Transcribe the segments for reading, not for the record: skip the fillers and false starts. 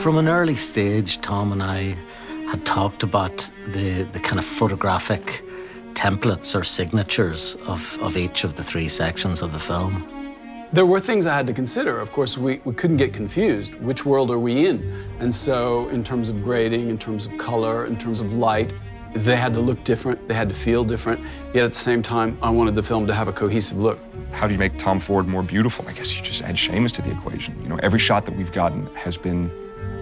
From an early stage, Tom and I had talked about the kind of photographic templates or signatures of each of the three sections of the film. There were things I had to consider. Of course, we couldn't get confused. Which world are we in? And so in terms of grading, in terms of color, in terms of light, they had to look different, they had to feel different, yet at the same time, I wanted the film to have a cohesive look. How do you make Tom Ford more beautiful? I guess you just add Seamus to the equation. You know, every shot that we've gotten has been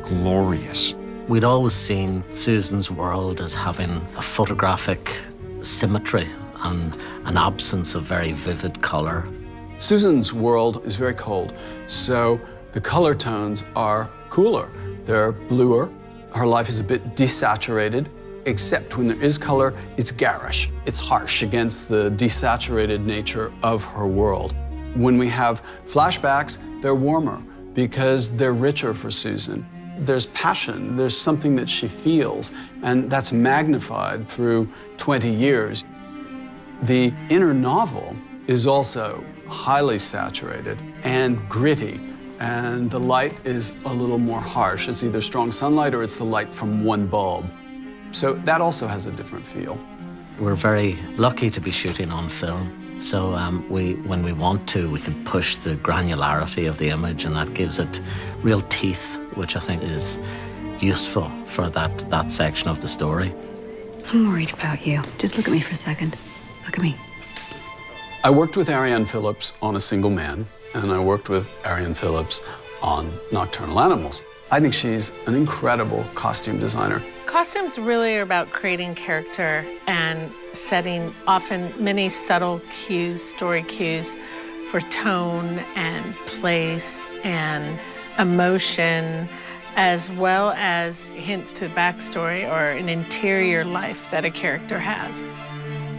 glorious. We'd always seen Susan's world as having a photographic symmetry and an absence of very vivid color. Susan's world is very cold, so the color tones are cooler. They're bluer. Her life is a bit desaturated, except when there is color, it's garish. It's harsh against the desaturated nature of her world. When we have flashbacks, they're warmer because they're richer for Susan. There's passion, there's something that she feels, and that's magnified through 20 years. The inner novel is also highly saturated and gritty, and the light is a little more harsh. It's either strong sunlight or it's the light from one bulb. So that also has a different feel. We're very lucky to be shooting on film. So when we want to, we can push the granularity of the image, and that gives it real teeth, which I think is useful for that section of the story. I'm worried about you. Just look at me for a second. Look at me. I worked with Ariane Phillips on A Single Man, and I worked with Ariane Phillips on Nocturnal Animals. I think she's an incredible costume designer. Costumes really are about creating character and setting often many subtle cues, story cues for tone and place and emotion, as well as hints to the backstory or an interior life that a character has.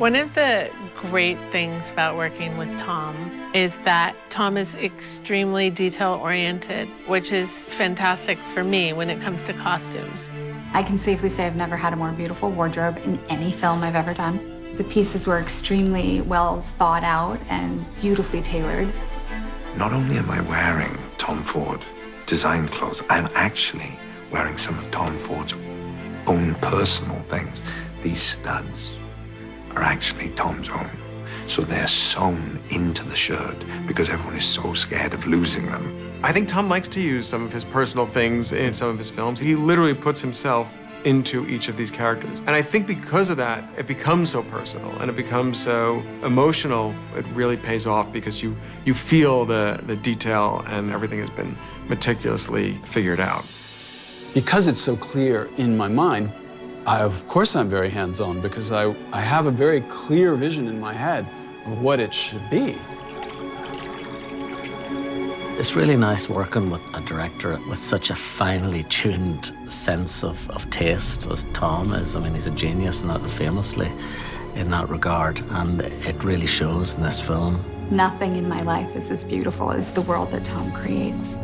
One of the great things about working with Tom is that Tom is extremely detail-oriented, which is fantastic for me when it comes to costumes. I can safely say I've never had a more beautiful wardrobe in any film I've ever done. The pieces were extremely well thought out and beautifully tailored. Not only am I wearing Tom Ford design clothes, I'm actually wearing some of Tom Ford's own personal things. These studs are actually Tom's own. So they're sewn into the shirt because everyone is so scared of losing them. I think Tom likes to use some of his personal things in some of his films. He literally puts himself into each of these characters. And I think because of that, it becomes so personal and it becomes so emotional. It really pays off because you feel the detail and everything has been meticulously figured out. Because it's so clear in my mind, of course I'm very hands-on because I have a very clear vision in my head of what it should be. It's really nice working with a director with such a finely tuned sense of taste as Tom is. I mean, he's a genius and famously in that regard, and it really shows in this film. Nothing in my life is as beautiful as the world that Tom creates.